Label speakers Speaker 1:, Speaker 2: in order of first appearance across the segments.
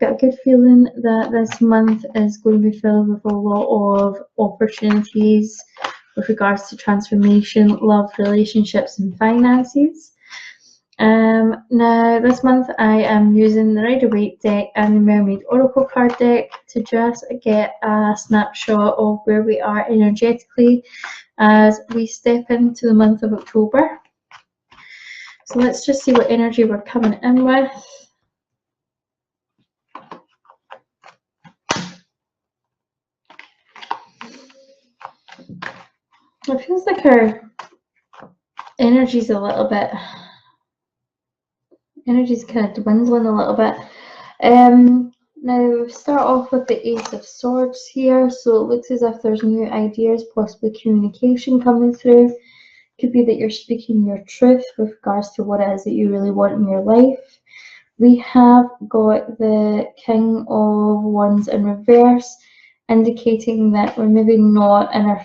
Speaker 1: Got a good feeling that this month is going to be filled with a lot of opportunities with regards to transformation, love, relationships, and finances. Now this month I am using the Rider-Waite deck and the Mermaid Oracle card deck to just get a snapshot of where we are energetically as we step into the month of October. So let's just see what energy we're coming in with. It feels like our energy's a little bit, energy's kind of dwindling a little bit. Now start off with the Ace of Swords here. So it looks as if there's new ideas, possibly communication coming through. Could be that you're speaking your truth with regards to what it is that you really want in your life. We have got the King of Wands in reverse, indicating that we're maybe not in our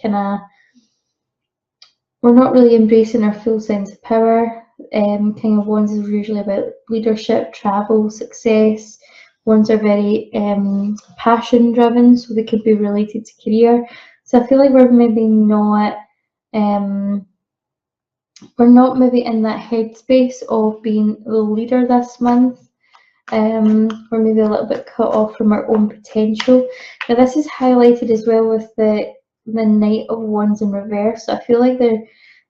Speaker 1: kind of, we're not really embracing our full sense of power. King of Wands is usually about leadership, travel, success. Wands are very passion driven, so they could be related to career. So I feel like we're maybe not maybe in that headspace of being the leader this month. We're maybe a little bit cut off from our own potential. Now this is highlighted as well with the Knight of Wands in reverse. So I feel like there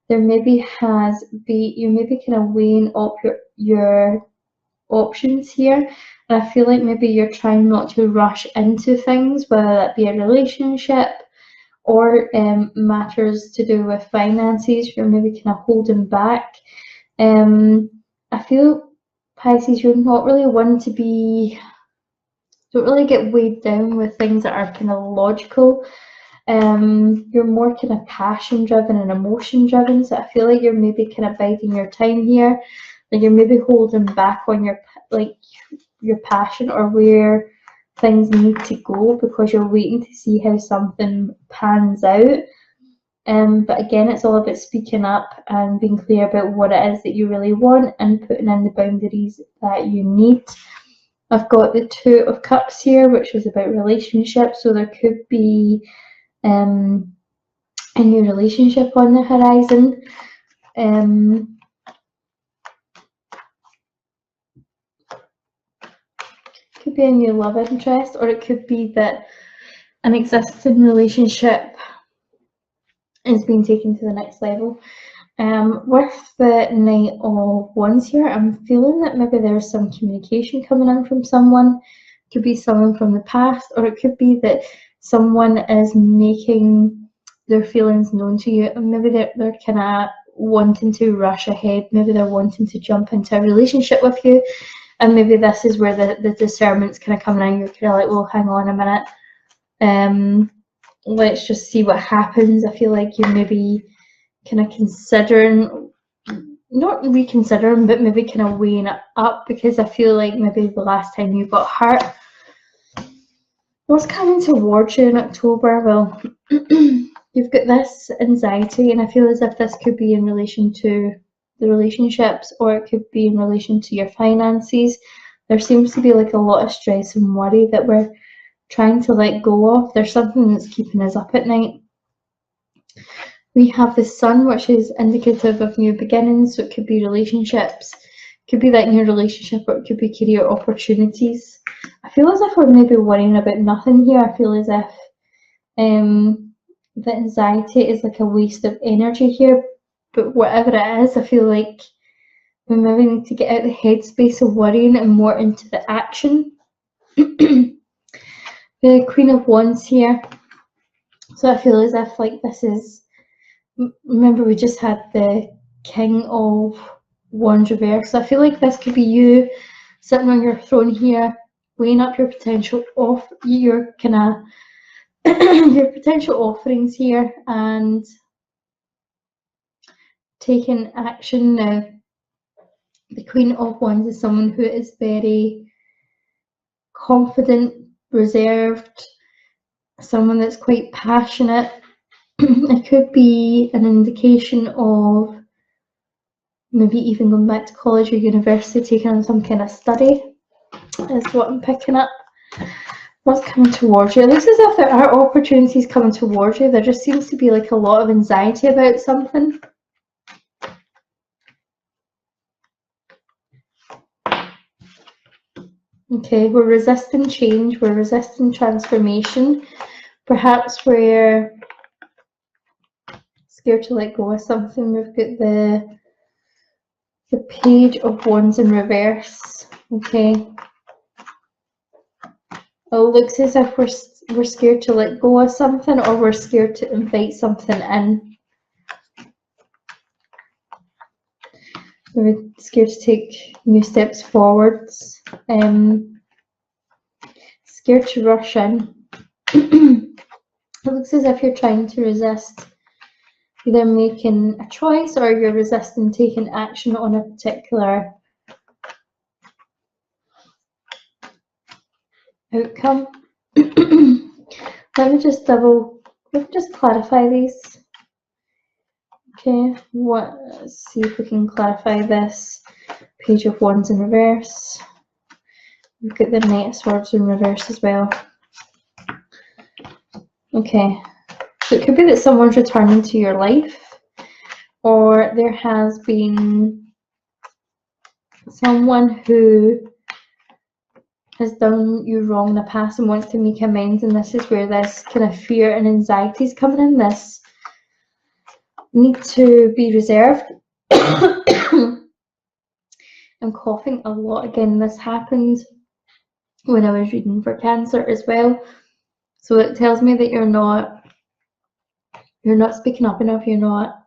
Speaker 1: maybe you're maybe kind of weighing up your options here. And I feel like maybe you're trying not to rush into things, whether that be a relationship or matters to do with finances. You're maybe kind of holding back. I feel, Pisces, you're not really one to be, don't really get weighed down with things that are kind of logical. You're more kind of passion driven and emotion driven, so I feel like you're maybe kind of biding your time here. Like you're maybe holding back on your passion or where things need to go because you're waiting to see how something pans out. But again, it's all about speaking up and being clear about what it is that you really want and putting in the boundaries that you need. I've got the Two of Cups here, which is about relationships. So there could be a new relationship on the horizon. Could be a new love interest, or it could be that an existing relationship is being taken to the next level. With the Knight of Wands here, I'm feeling that maybe there's some communication coming in from someone. It could be someone from the past, or it could be that someone is making their feelings known to you, and maybe they're kind of wanting to rush ahead. Maybe they're wanting to jump into a relationship with you, and maybe this is where the discernment's kind of coming in. You're kind of like, well, hang on a minute. Let's just see what happens. I feel like you're maybe kind of considering, not reconsidering, but maybe kind of weighing it up, because I feel like maybe the last time you got hurt, what's coming towards you in October? Well, you've got this anxiety, and I feel as if this could be in relation to the relationships, or it could be in relation to your finances. There seems to be like a lot of stress and worry that we're trying to let go of. There's something that's keeping us up at night. We have the Sun, which is indicative of new beginnings, so it could be relationships, it could be that new relationship, or it could be career opportunities. I feel as if we're maybe worrying about nothing here. I feel as if the anxiety is like a waste of energy here, but whatever it is, I feel like we maybe need to get out the headspace of worrying and more into the action. The Queen of Wands here. So I feel as if like this is, remember we just had the King of Wands reverse. So I feel like this could be you sitting on your throne here, weighing up your potential off your kind of your potential offerings here and taking action. Now the Queen of Wands is someone who is very confident, reserved, someone that's quite passionate. It could be an indication of maybe even going back to college or university, taking on some kind of study. is what I'm picking up. What's coming towards you? It looks as if there are opportunities coming towards you. There just seems to be like a lot of anxiety about something. Okay, we're resisting change, we're resisting transformation. Perhaps we're scared to let go of something. We've got the Page of Wands in reverse. Okay. It looks as if we're scared to let go of something, or we're scared to invite something in. We're scared to take new steps forwards. Scared to rush in. It looks as if you're trying to resist either making a choice, or you're resisting taking action on a particular outcome. Let me just clarify these. Okay, let's see if we can clarify this. Page of Wands in reverse. We've got the Knight of Swords in reverse as well. Okay, so it could be that someone's returning to your life, or there has been someone who has done you wrong in the past and wants to make amends, and this is where this kind of fear and anxiety is coming in. This need to be reserved. I'm coughing a lot again. This happened when I was reading for Cancer as well, so it tells me that you're not speaking up enough. You're not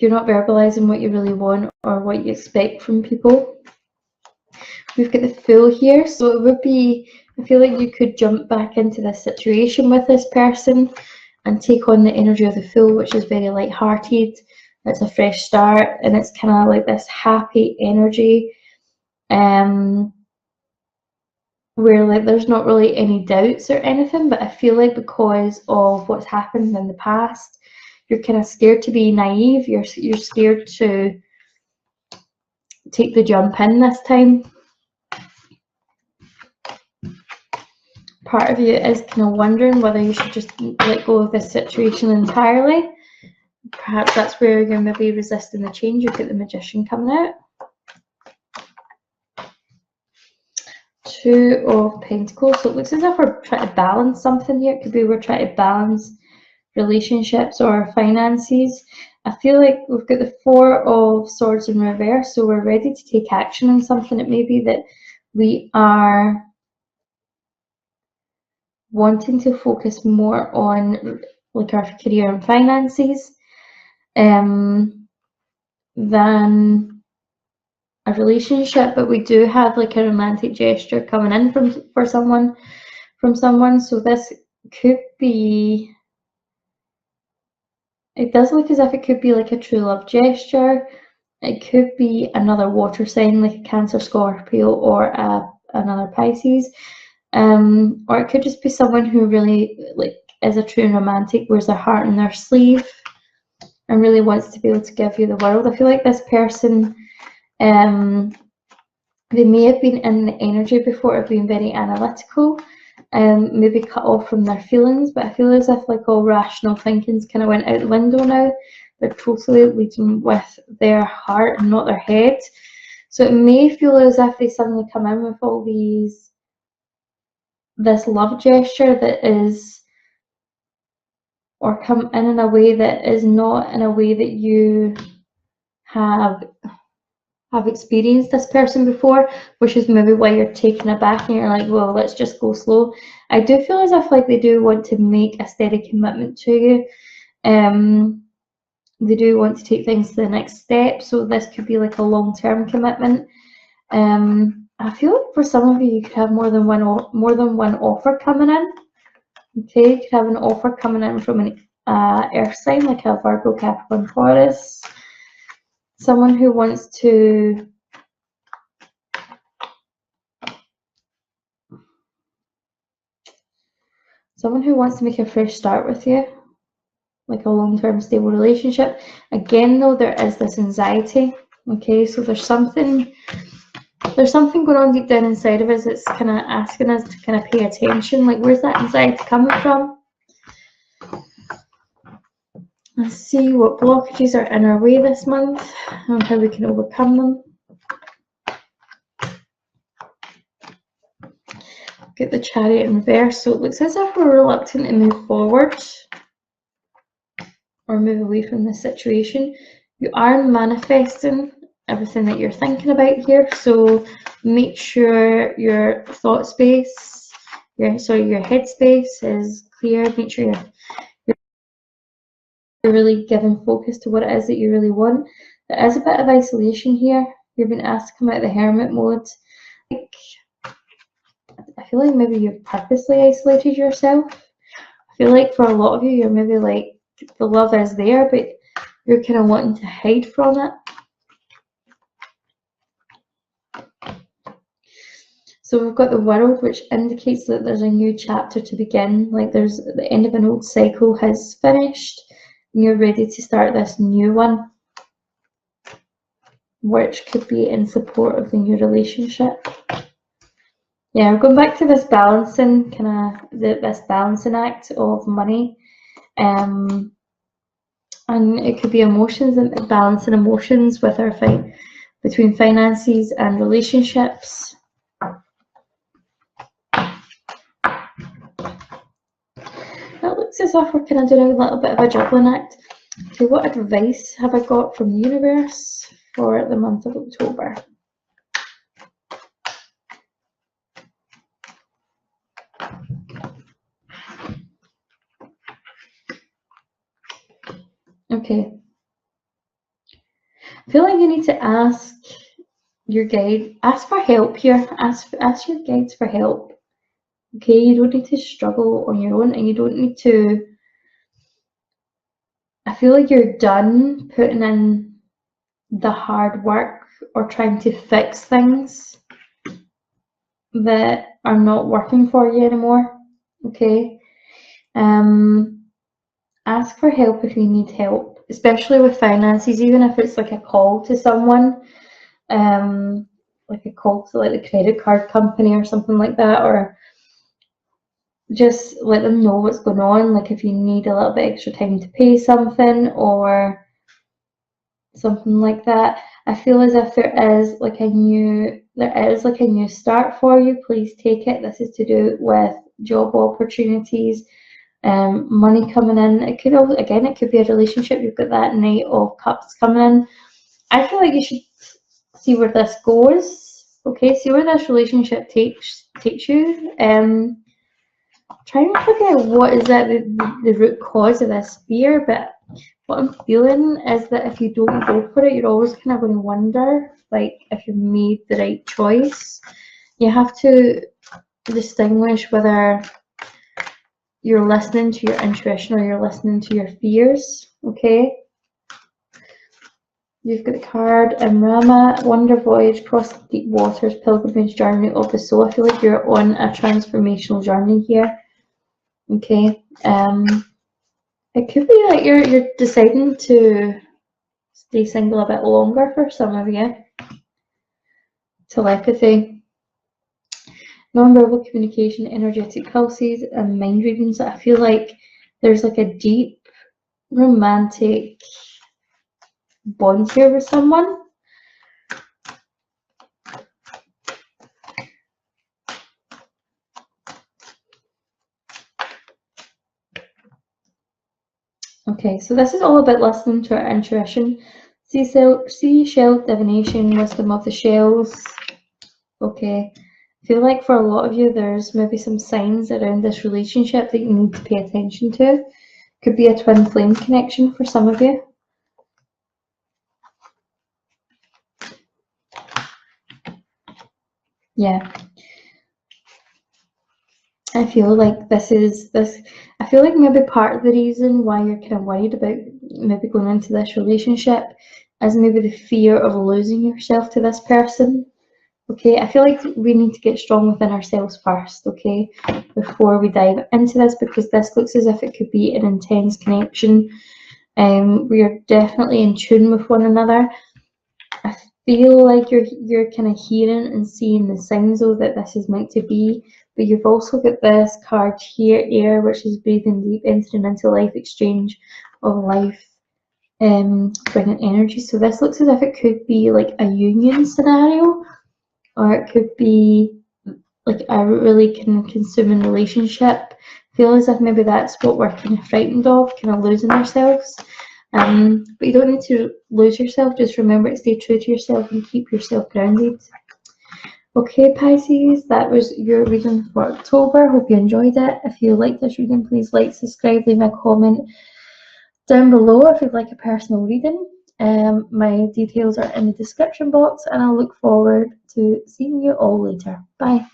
Speaker 1: verbalizing what you really want or what you expect from people. We've got the Fool here, so it would be, I feel like you could jump back into this situation with this person and take on the energy of the Fool, which is very light-hearted. It's a fresh start, and it's kind of like this happy energy, where like there's not really any doubts or anything, but I feel like because of what's happened in the past, you're kind of scared to be naive. You're scared to take the jump in this time. Part of you is kind of wondering whether you should just let go of this situation entirely. Perhaps that's where you're maybe resisting the change. You've got the Magician coming out. Two of Pentacles. So it looks as if we're trying to balance something here. It could be we're trying to balance relationships or finances. I feel like we've got the Four of Swords in reverse, so we're ready to take action on something. It may be that we are wanting to focus more on like our career and finances than a relationship, but we do have like a romantic gesture coming in from someone. So this could be, it does look as if it could be like a true love gesture. It could be another water sign like a Cancer, Scorpio, or another Pisces. Or it could just be someone who really like is a true romantic, wears their heart in their sleeve and really wants to be able to give you the world. I feel like this person, they may have been in the energy before of being very analytical, maybe cut off from their feelings, but I feel as if like all rational thinking's kind of went out the window now. They're totally leading with their heart and not their head. So it may feel as if they suddenly come in with all this love gesture that is, or come in a way that is not in a way that you have experienced this person before, which is maybe why you're taken aback and you're like, well, let's just go slow. I do feel as if like they do want to make a steady commitment to you. They do want to take things to the next step, so this could be like a long-term commitment. I feel like for some of you, you could have more than one offer coming in. Okay, you could have an offer coming in from an earth sign, like a Virgo, Capricorn, Taurus. Someone who wants to make a fresh start with you, like a long-term stable relationship. Again though, there is this anxiety. Okay, so there's something There's something going on deep down inside of us that's kind of asking us to kind of pay attention. Like, where's that anxiety coming from? Let's see what blockages are in our way this month and how we can overcome them. Get the Chariot in reverse. So it looks as if we're reluctant to move forward or move away from this situation. You are manifesting everything that you're thinking about here. So make sure your thought space, your head space is clear. Make sure you're really giving focus to what it is that you really want. There is a bit of isolation here. You've been asked to come out of the hermit mode. I feel like maybe you've purposely isolated yourself. I feel like for a lot of you, you're maybe like, the love is there, but you're kind of wanting to hide from it. So we've got the World, which indicates that there's a new chapter to begin. Like there's the end of an old cycle has finished, and you're ready to start this new one, which could be in support of the new relationship. Yeah, we're going back to this balancing, this balancing act of money. And it could be emotions and balancing emotions with our fight between finances and relationships. It looks as if we're kind of doing a little bit of a juggling act. Okay, what advice have I got from the universe for the month of October? Okay. I feel like you need to ask your guide, ask for help here. Ask your guides for help. Okay, you don't need to struggle on your own, and you don't need to. I feel like you're done putting in the hard work or trying to fix things that are not working for you anymore. Okay. Ask for help if you need help, especially with finances, even if it's like a call to someone, like a call to like the credit card company or something like that, or just let them know what's going on. Like if you need a little bit extra time to pay something or something like that. I feel as if there is like a new start for you. Please take it. This is to do with job opportunities. Money coming in. It could also, again, it could be a relationship. You've got that Knight of Cups coming in. I feel like you should see where this goes. Okay, see where this relationship takes you. Trying to figure out what is that the root cause of this fear. But what I'm feeling is that if you don't go for it, you're always kind of going to wonder, like, if you made the right choice. You have to distinguish whether you're listening to your intuition or you're listening to your fears. Okay, you've got the card Rama, Wonder Voyage, Cross the Deep Waters, Pilgrimage, Journey of the Soul. I feel like you're on a transformational journey here. Okay, it could be that you're deciding to stay single a bit longer for some of you. Telepathy, non-verbal communication, energetic pulses, and mind readings. I feel like there's like a deep romantic bond here with someone. Okay, so this is all about listening to our intuition. Seashell divination, wisdom of the shells. Okay, I feel like for a lot of you, there's maybe some signs around this relationship that you need to pay attention to. Could be a twin flame connection for some of you. Yeah. I feel like I feel like maybe part of the reason why you're kind of worried about maybe going into this relationship is maybe the fear of losing yourself to this person. Okay, I feel like we need to get strong within ourselves first, okay, before we dive into this, because this looks as if it could be an intense connection. We are definitely in tune with one another. feel like you're kind of hearing and seeing the signs though that this is meant to be. But you've also got this card here, air, which is breathing deep, entering into life, exchange of life, bringing energy. So this looks as if it could be like a union scenario, or it could be like a really kind of consuming relationship. Feel as if maybe that's what we're kind of frightened of, kind of losing ourselves. But you don't need to lose yourself. Just remember to stay true to yourself and keep yourself grounded. Okay, Pisces, that was your reading for October. Hope you enjoyed it. If you liked this reading, please like, subscribe, leave a comment down below if you'd like a personal reading. My details are in the description box, and I look forward to seeing you all later. Bye.